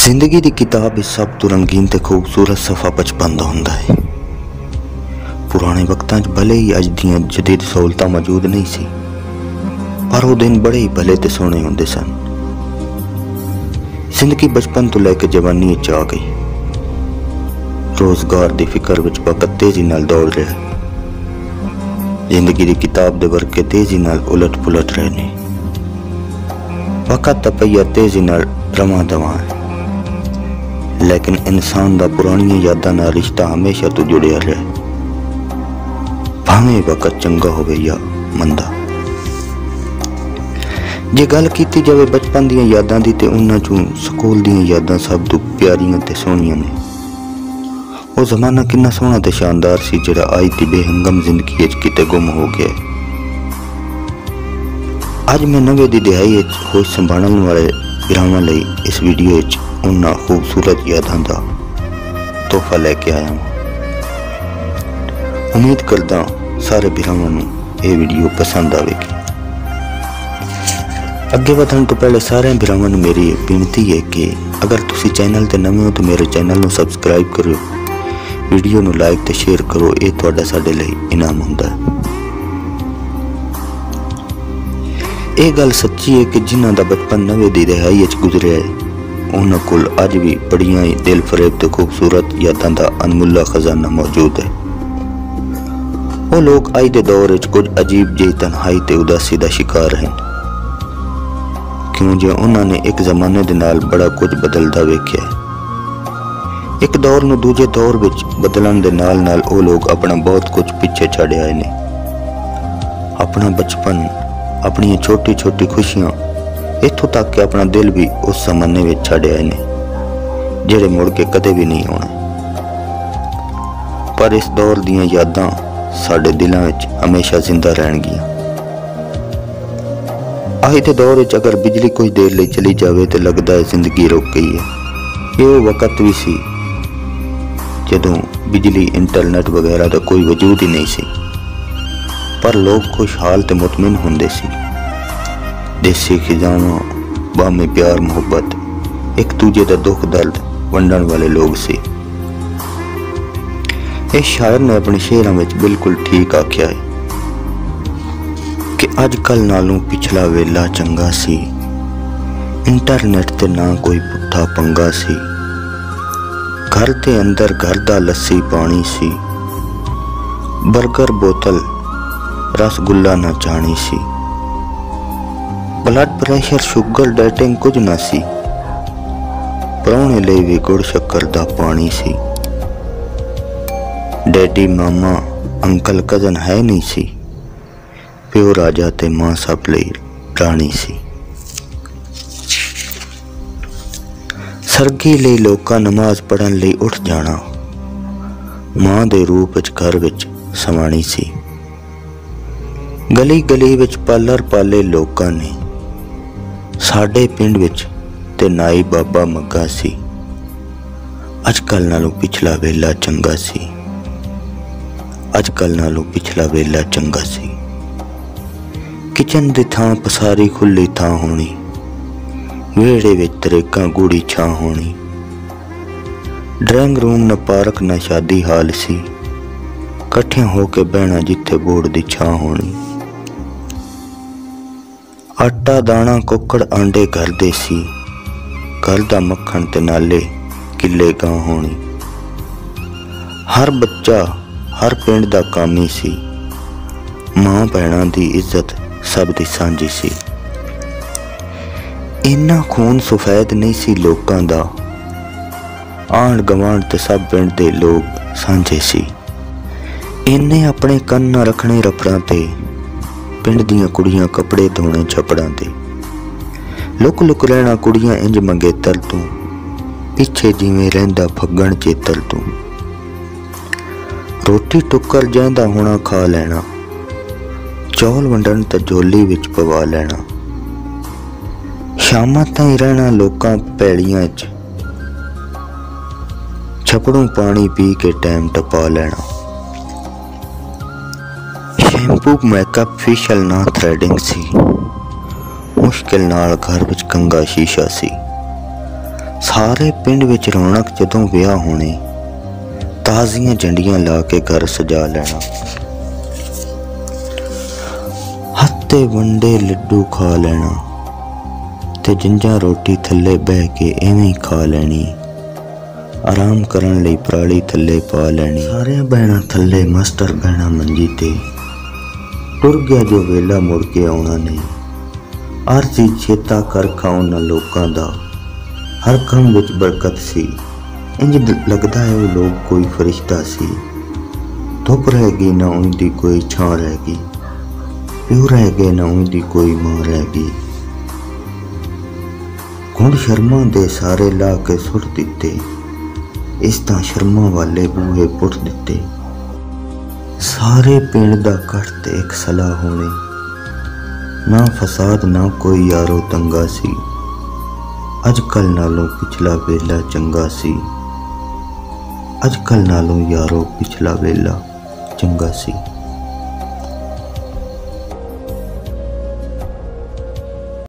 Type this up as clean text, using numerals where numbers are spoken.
जिंदगी की किताब सब तो रंगीन ते खूबसूरत सफ़ा बचपन दा हुंदा है। पुराने वक्तां च भले ही अज दियां जदीद सहूलतां मौजूद नहीं सी, पर वो दिन बड़े ही भले ते सोहने हुंदे सन। जिंदगी बचपन तो लैके जवानी च आ गई। रोजगार दी फिक्र विच वक्त तेजी नाल दौड़ रहा है। जिंदगी की किताब दे वर्के तेजी नाल उलट पुलट रहे ने। वक्त दा पहिया तेजी नाल रवां दवां है, लेकिन इंसान दा पुरानियां यादां नाल रिश्ता हमेशा तो जुड़िया रहा। भावें वक्त चंगा होवे या मंदा। जे गल कीती जावे बचपन दीयां यादां दी ते उन्हां चों स्कूल दीयां यादां सब तो प्यारियां ते सोहणियां ने। वो जमाना कितना सोहना ते शानदार सी जिहड़ा अज दी बेहंगम जिंदगी विच किते गुम हो गया। अज मैं नवे दी दिहाई होश संभालण वाले भरावां लई इस वीडियो विच उन्हां खूबसूरत यादां दा तोहफा लेके आया हूं। उम्मीद करदा सारे भरावां नूं ये वीडियो पसंद आवेगी। अगे बढ़ने तो पहले सारे भरावां नूं मेरी बेनती है कि अगर तुसी चैनल ते नवे हो तो मेरे चैनल नूं सबसक्राइब करो, वीडियो नूं लाइक ते शेयर करो। ये तुहाडा साडे लई इनाम हुंदा है। ये गल सच्ची है कि जिन्हां दा बचपन नवे दी दिहाई विच गुजरिया है उन्हां कोल अज भी बड़ियां ही दिल फरेब ते खूबसूरत यादां दा अनमुल्ला खजाना मौजूद है। वो लोग अज दे दौर विच कुछ अजीब जी तन्हाई ते उदासी दा शिकार हैं, क्यों जो उन्होंने एक जमाने दे नाल बड़ा कुछ बदलदा वेख्या है। एक दौर नूं दूजे दौर विच बदलण दे नाल नाल वो लोग अपना बहुत कुछ पीछे छड्ड आए ने। अपना बचपन, अपनी छोटी छोटी खुशियां, इत्थों तक कि अपना दिल भी उस जमाने में छड्ड आए ने जेड़े मुड़ के कदे भी नहीं आने। पर इस दौर दीयां यादां साडे दिलां विच हमेशा जिंदा रहणगियां। अज दे दौर विच अगर बिजली कुछ देर लई चली जावे तो लगदा है जिंदगी रुक गई है। ये वो वक्त भी सी जदों बिजली, इंटरनेट वगैरह का कोई वजूद ही नहीं सी, पर लोग खुशहाल ते मुतमिन हुंदे सी। देसी खिजावां, बामे प्यार मुहब्बत, एक दूजे का दुख दर्द वंडण वाले लोग सी। इस शायर ने अपने शेरां विच बिल्कुल ठीक आख्या है कि अजकल नालों पिछला वेला चंगा सी, इंटरनेट ते ना कोई पुट्ठा पंगा सी, घर दे अंदर घर दा लस्सी पानी सी, बर्गर बोतल रसगुल्ला ना चाणी सी, ब्लड प्रेशर शुगर डाइटिंग कुछ ना सी, प्राहुणे लई भी गुड़ शक्कर दा पानी सी, डैडी मामा अंकल कजन है नहीं सी, प्यो राजा ते मां सब लई राणी सी। सरगी लई लोकां नमाज पढ़न लई उठ जाना, मां दे रूप विच घर विच समाणी सी। गली गली विच पालर पाले लोकां ने, साडे पिंड विच ते नाई बाबा मग्गा सी। अजकल नालों पिछला वेला चंगा सी, अजकल नालों पिछला वेला चंगा सी। किचन दी थां पसारी खुली थां होनी, वेड़े विच तरेकां गूड़ी छां होनी, ड्राइंग रूम न पार्क न शादी हाल सी, कट्ठियां होके बहना जिथे बोर्ड दी छां होनी। आटा दाना कुक्कड़ आंडे घर दे सी, घर दा मक्खन ते नाले किले गां होनी। हर बच्चा हर पिंड दा कामी सी, मां भैणां दी इज्जत सब दी सांझी सी। इन्ना खून सफेद नहीं सी लोकां दा, आंढ गवांढ ते सब पिंड दे लोग सांझे सी। इन्ने अपने कन्न रखने रपड़ां ते, पिंड दियां कुड़ियां कपड़े धोने छपड़ां ते। लुक लुक रहना कुड़ियां इंज मंगेतर तू, पिछे जिवें रहिंदा फग्गण चेतर तू। रोटी टुक्कर जांदा होना खा लेना, चौल वंडण ते झोली विच पवा लेना। शामां ताईं रहना लोकां पैलियां च, छपड़ों पानी पी के टाइम टपा लेना। शैम्पू मेकअप फेशियल ना थ्रेडिंग सी, मुश्किल नाल घर विच कंगा शीशा सी। ਸਾਰੇ ਪਿੰਡ ਵਿੱਚ ਰੌਣਕ ਜਦੋਂ ਵਿਆਹ ਹੋਣੇ, ਤਾਜ਼ੀਆਂ ਜੰਡੀਆਂ ਲਾ ਕੇ ਘਰ ਸਜਾ ਲੈਣਾ। ਹੱਥੇ ਵੰਡੇ ਲੱਡੂ ਖਾ ਲੈਣਾ ਤੇ ਜੰਝਾਂ ਰੋਟੀ ਥੱਲੇ ਬਹਿ ਕੇ ਐਵੇਂ ਹੀ ਖਾ ਲੈਣੀ। ਆਰਾਮ ਕਰਨ ਲਈ ਪਰਾਲੀ ਥੱਲੇ ਪਾ ਲੈਣੀ। ਸਾਰਿਆਂ ਬਹਿਣਾ ਥੱਲੇ, ਮਾਸਟਰ ਬਹਿਣਾ ਮੰਜੀ ਤੇ। ਟੁਰ ਗਿਆ ਜੋ ਵੇਲਾ ਮੁੜ ਕੇ ਆਉਣਾ ਨਹੀਂ। ਆਰਜ਼ੀ ਚੇਤਾ ਕਰ ਖਾਉਣਾ ਲੋਕਾਂ ਦਾ, ਹਰ ਕੰਮ ਵਿੱਚ ਬਰਕਤ ਸੀ। ਇੰਜ ਲੱਗਦਾ ਹੈ ਉਹ ਲੋਕ ਕੋਈ ਫਰਿਸ਼ਤਾ ਸੀ। ਧੁੱਪ ਰਹਿ ਗਈ ਨਾ ਉਹਦੀ ਕੋਈ ਛਾਂ ਰਹਿ ਗਈ, ਪਿਓ ਰਹਿ ਗਏ ਨਾ ਉਹਦੀ ਕੋਈ ਮਾਂ ਰਹਿ ਗਈ। ਗੁਣ ਸ਼ਰਮਾਂ ਦੇ ਸਾਰੇ ਲਾ ਕੇ ਸੁੱਟ ਦਿੱਤੇ, ਇਸ ਤਾਂ ਸ਼ਰਮਾਂ ਵਾਲੇ ਬੂਹੇ ਪੁੱਟ ਦਿੱਤੇ। ਸਾਰੇ ਪਿੰਡ ਦਾ ਇਕੱਠ ਤੇ ਇੱਕ ਸਲਾਹ ਹੋਣੀ, ਨਾ ਫਸਾਦ ਨਾ ਕੋਈ ਯਾਰੋ ਤੰਗਾ ਸੀ। ਅੱਜ ਕੱਲ੍ਹ ਨਾਲੋਂ ਪਿਛਲਾ ਵੇਲਾ ਚੰਗਾ ਸੀ। ਅੱਜ ਕੱਲ੍ਹ ਨਾਲੋਂ ਯਾਰੋ ਪਿਛਲਾ ਵੇਲਾ ਚੰਗਾ ਸੀ।